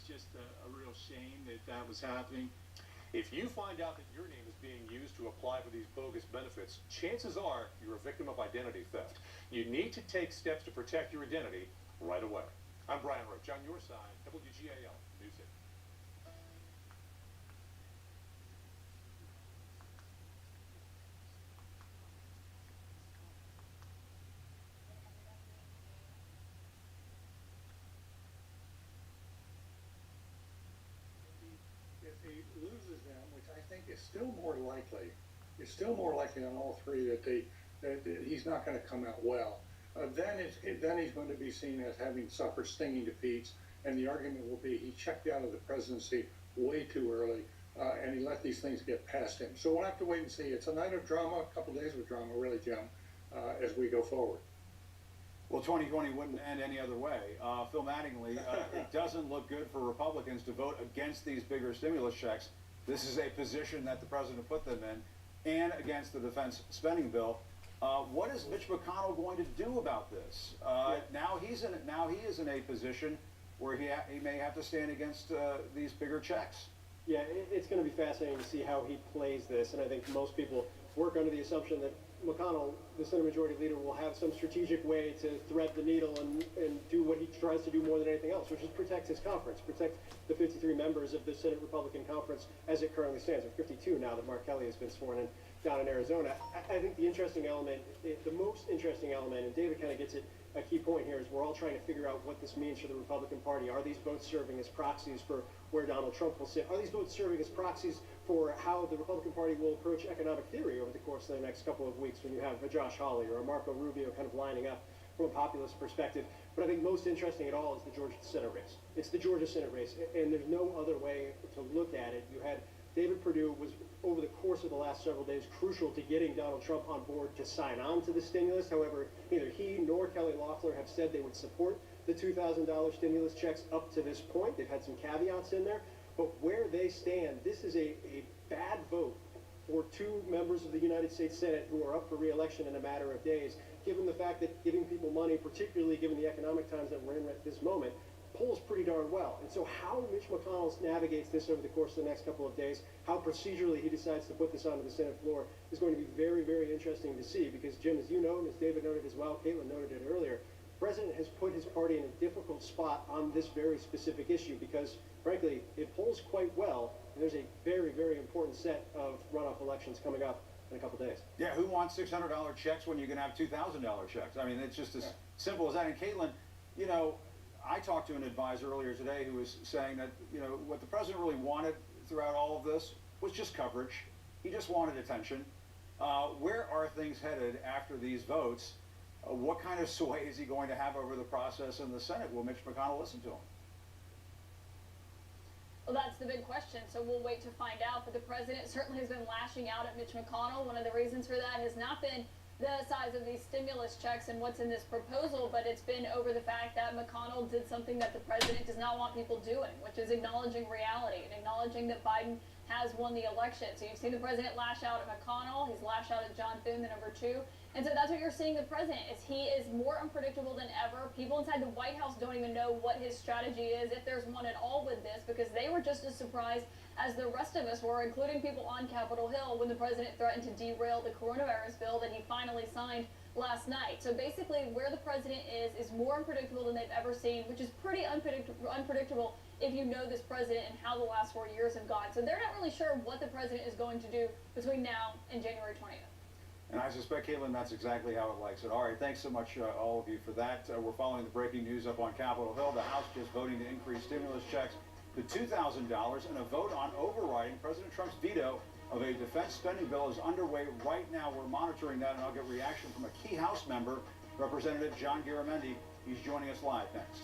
just a real shame that that was happening. If you find out that your name is being used to apply for these bogus benefits, chances are you're a victim of identity theft. You need to take steps to protect your identity right away. I'm Brian Roach on your side, WGAL News 8. If he loses them, which I think is still more likely, on all three that he's not going to come out well. Then he's going to be seen as having suffered stinging defeats, and the argument will be he checked out of the presidency way too early, and he let these things get past him. So we'll have to wait and see. It's a night of drama, a couple days of drama, really, Jim, as we go forward. Well, 2020 wouldn't end any other way. Phil Mattingly, it doesn't look good for Republicans to vote against these bigger stimulus checks. This is a position that the president put them in, and against the defense spending bill. What is Mitch McConnell going to do about this? Now he is in a position where he may have to stand against these bigger checks. Yeah, it's going to be fascinating to see how he plays this, and I think most people work under the assumption that McConnell, the Senate Majority Leader, will have some strategic way to thread the needle and do what he tries to do more than anything else, which is protect his conference, protect the 53 members of the Senate Republican Conference as it currently stands, or 52 now that Mark Kelly has been sworn in down in Arizona. I think the interesting element, the most interesting element, and David kind of gets it, a key point here is we're all trying to figure out what this means for the Republican Party. Are these votes serving as proxies for where Donald Trump will sit? Are these votes serving as proxies for how the Republican Party will approach economic theory over the course of the next couple of weeks when you have a Josh Hawley or a Marco Rubio kind of lining up from a populist perspective? But I think most interesting at all is the Georgia Senate race. It's the Georgia Senate race, and there's no other way to look at it. You had David Perdue was, over the course of the last several days, crucial to getting Donald Trump on board to sign on to the stimulus. However, neither he nor Kelly Loeffler have said they would support the $2,000 stimulus checks up to this point. They've had some caveats in there. But where they stand, this is a bad vote for two members of the United States Senate who are up for re-election in a matter of days, given the fact that giving people money, particularly given the economic times that we're in at this moment, polls pretty darn well. And so how Mitch McConnell navigates this over the course of the next couple of days, how procedurally he decides to put this onto the Senate floor is going to be very, very interesting to see, because, Jim, as you know, and as David noted as well, Caitlin noted it earlier, the president has put his party in a difficult spot on this very specific issue because, frankly, it polls quite well, and there's a very, very important set of runoff elections coming up in a couple days. Yeah, who wants $600 checks when you can have $2,000 checks? I mean, it's just as simple as that. And Caitlin, you know, I talked to an advisor earlier today who was saying that, you know, what the president really wanted throughout all of this was just coverage. He just wanted attention. Where are things headed after these votes? What kind of sway is he going to have over the process in the Senate? Will Mitch McConnell listen to him? Well, that's the big question, so we'll wait to find out. But the president certainly has been lashing out at Mitch McConnell. One of the reasons for that has not been the size of these stimulus checks and what's in this proposal, but it's been over the fact that McConnell did something that the president does not want people doing, which is acknowledging reality and acknowledging that Biden has won the election. So you've seen the president lash out at McConnell, he's lashed out at John Thune, the number 2. And so that's what you're seeing the president is he is more unpredictable than ever. People inside the White House don't even know what his strategy is, if there's one at all with this, because they were just as surprised as the rest of us were, including people on Capitol Hill, when the president threatened to derail the coronavirus bill that he finally signed last night. So basically where the president is more unpredictable than they've ever seen, which is pretty unpredictable if you know this president and how the last 4 years have gone. So they're not really sure what the president is going to do between now and January 20th. And I suspect, Caitlin, that's exactly how it likes it. All right, thanks so much, all of you, for that. We're following the breaking news up on Capitol Hill. The House just voting to increase stimulus checks to $2,000, and a vote on overriding President Trump's veto of a defense spending bill is underway right now. We're monitoring that, and I'll get reaction from a key House member, Representative John Garamendi. He's joining us live next.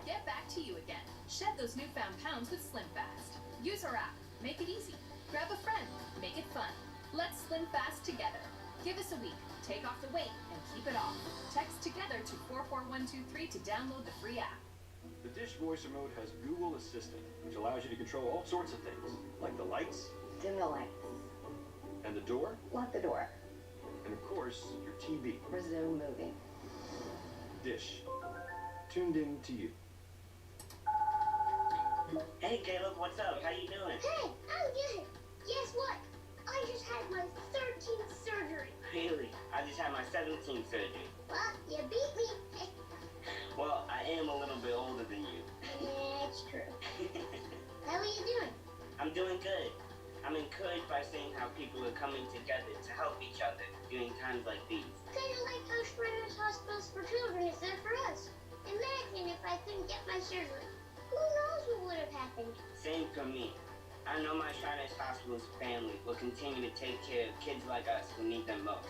Get back to you again. Shed those newfound pounds with SlimFast. Use our app. Make it easy. Grab a friend. Make it fun. Let's Slim Fast together. Give us a week. Take off the weight and keep it off. Text together to 44123 to download the free app. The Dish voice remote has Google Assistant, which allows you to control all sorts of things, like the lights, dim the lights, and the door, lock the door, and of course, your TV. resume moving. Dish. tuned in to you. Hey Caleb, what's up? How you doing? Hey, I'm good. Guess what? I just had my 13th surgery. Really? I just had my 17th surgery. Well, you beat me. Well, I am a little bit older than you. Yeah, it's true. How are you doing? I'm doing good. I'm encouraged by seeing how people are coming together to help each other during times like these. Kind of like how Shriners Hospitals for Children is there for us. Imagine if I couldn't get my surgery. Who knows what would have happened? Same for me. I know my Shriners Hospitals family will continue to take care of kids like us who need them most.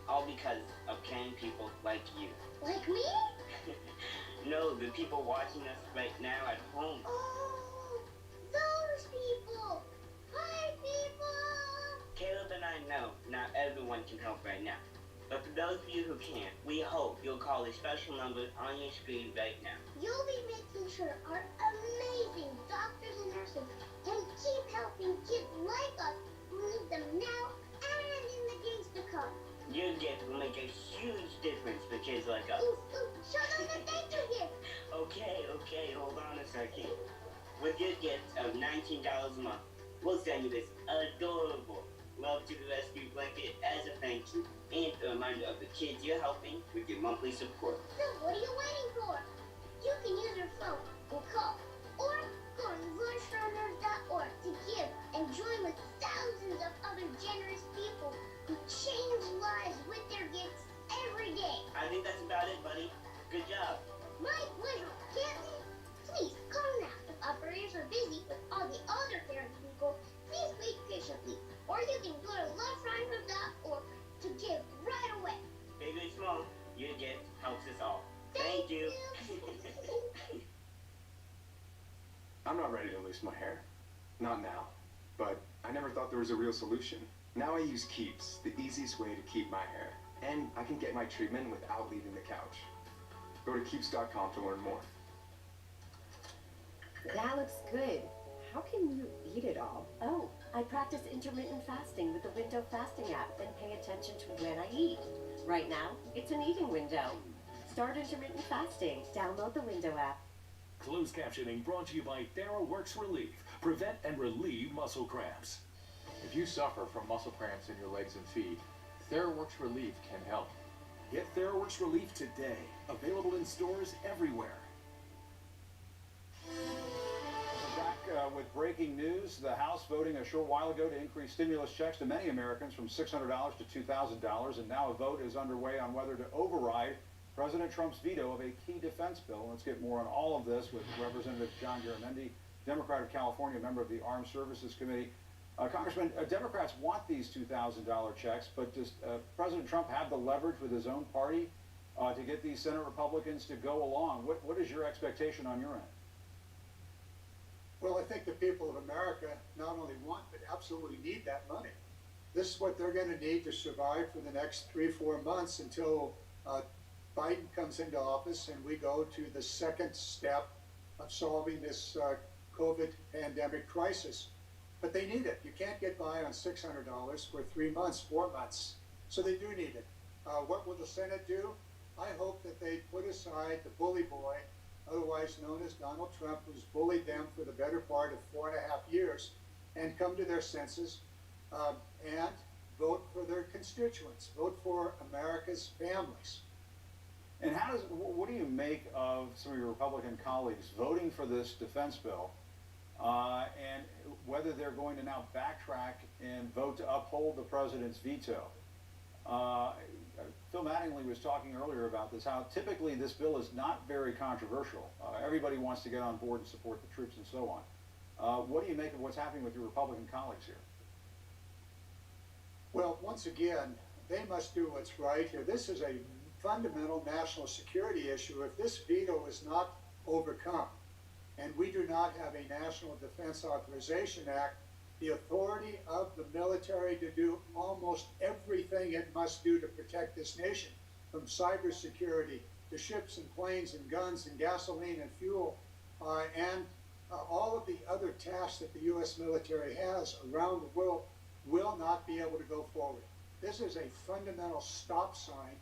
All because of caring people like you. Like me? No, the people watching us right now at home. Oh, those people. Hi, people. Caleb and I know not everyone can help right now. But for those of you who can, we hope you'll call the special number on your screen right now. You'll be making sure our amazing doctors and nurses can keep helping kids like us who need them now and in the days to come. Your gift will make a huge difference for kids like us. Ooh, show them the thank you gift. Okay, hold on a second. With your gift of $19 a month, we'll send you this adorable Love to the Rescue blanket as a thank you and a reminder of the kids you're helping with your monthly support. So what are you waiting for? You can use your phone and call or go to LordShriners.org to give and join with thousands of other generous people who change lives with their gifts every day. I think that's about it, buddy. Good job. My pleasure, Captain. Please call now. If operators are busy with all the other caring people, please wait patiently. Or you can go to LordShriners.org to give right away. Big or small, your gift helps us all. Thank you. I'm not ready to lose my hair. Not now. But I never thought there was a real solution. Now I use Keeps, the easiest way to keep my hair. And I can get my treatment without leaving the couch. Go to Keeps.com to learn more. That looks good. How can you eat it all? Oh, I practice intermittent fasting with the Window Fasting app and pay attention to when I eat. Right now, it's an eating window. Start intermittent fasting. Download the Window app. Closed captioning brought to you by TheraWorks Relief. Prevent and relieve muscle cramps. If you suffer from muscle cramps in your legs and feet, TheraWorks Relief can help. Get TheraWorks Relief today. Available in stores everywhere. Back with breaking news. The House voting a short while ago to increase stimulus checks to many Americans from $600 to $2,000, and now a vote is underway on whether to override President Trump's veto of a key defense bill. Let's get more on all of this with Representative John Garamendi, Democrat of California, member of the Armed Services Committee. Congressman, Democrats want these $2,000 checks, but does President Trump have the leverage with his own party to get these Senate Republicans to go along? What is your expectation on your end? Well, I think the people of America not only want, but absolutely need that money. This is what they're going to need to survive for the next 3-4 months until Biden comes into office and we go to the second step of solving this COVID pandemic crisis. But they need it. You can't get by on $600 for 3 months, 4 months. So they do need it. What will the Senate do? I hope that they put aside the bully boy, otherwise known as Donald Trump, who's bullied them for the better part of 4.5 years, and come to their senses and vote for their constituents, vote for America's families. And what do you make of some of your Republican colleagues voting for this defense bill, and whether they're going to now backtrack and vote to uphold the president's veto? Phil Mattingly was talking earlier about this, how typically this bill is not very controversial. Everybody wants to get on board and support the troops and so on. What do you make of what's happening with your Republican colleagues here? Well, once again, they must do what's right here. This is a fundamental national security issue. If this veto is not overcome, and we do not have a National Defense Authorization Act, the authority of the military to do almost everything it must do to protect this nation, from cybersecurity to ships and planes and guns and gasoline and fuel, and all of the other tasks that the U.S. military has around the world, will not be able to go forward. This is a fundamental stop sign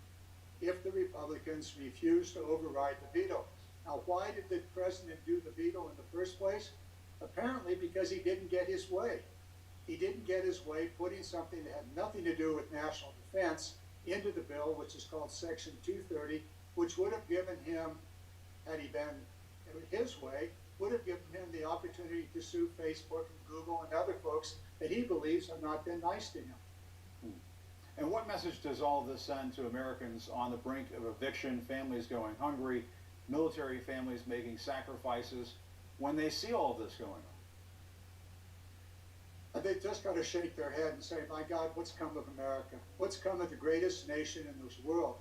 if the Republicans refuse to override the veto. Now, why did the president do the veto in the first place? Apparently because he didn't get his way. He didn't get his way putting something that had nothing to do with national defense into the bill, which is called Section 230, which would have given him, had he been his way, would have given him the opportunity to sue Facebook and Google and other folks that he believes have not been nice to him. And what message does all of this send to Americans on the brink of eviction, families going hungry, military families making sacrifices, when they see all of this going on? They've just got to shake their head and say, my God, what's come of America? What's come of the greatest nation in this world?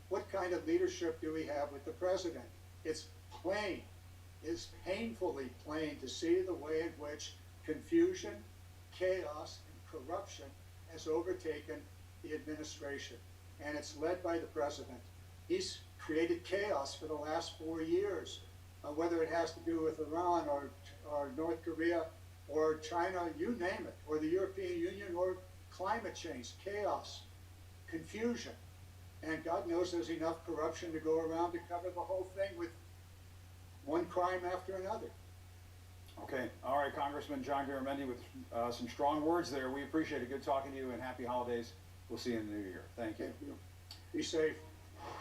What kind of leadership do we have with the president? It's plain, it's painfully plain to see the way in which confusion, chaos, and corruption has overtaken the administration. And it's led by the president. He's created chaos for the last 4 years, whether it has to do with Iran or North Korea or China, you name it, or the European Union, or climate change, chaos, confusion. And God knows there's enough corruption to go around to cover the whole thing with one crime after another. Okay, all right, Congressman John Garamendi with some strong words there. We appreciate it. Good talking to you, and happy holidays. We'll see you in the new year. Thank you. Thank you. Be safe.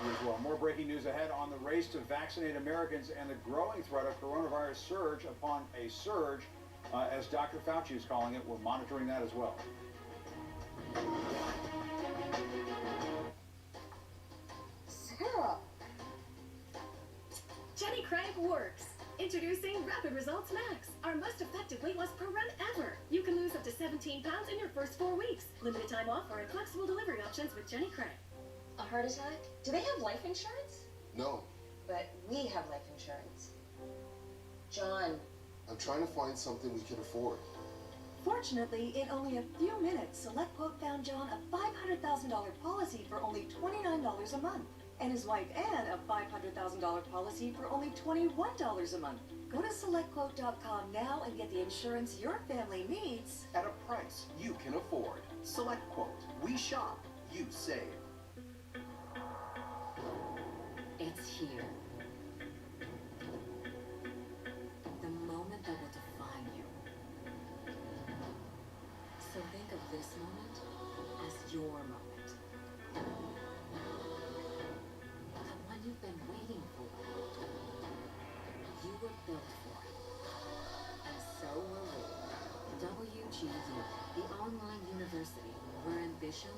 You as well. More breaking news ahead on the race to vaccinate Americans and the growing threat of coronavirus surge upon a surge, as Dr. Fauci is calling it. We're monitoring that as well. Sarah! Jenny Craig works. Introducing Rapid Results Max, our most effective weight loss program ever. You can lose up to 17 pounds in your first 4 weeks. Limited time offer and flexible delivery options with Jenny Craig. A heart attack? Do they have life insurance? No. But we have life insurance. John. I'm trying to find something we can afford. Fortunately, in only a few minutes, SelectQuote found John a $500,000 policy for only $29 a month. And his wife Ann a $500,000 policy for only $21 a month. Go to SelectQuote.com now and get the insurance your family needs at a price you can afford. SelectQuote. We shop, you save. It's here. The moment that will define you. So think of this moment as your moment. The one you've been waiting for. You were built for it. And so were we. WGU, the online university where ambition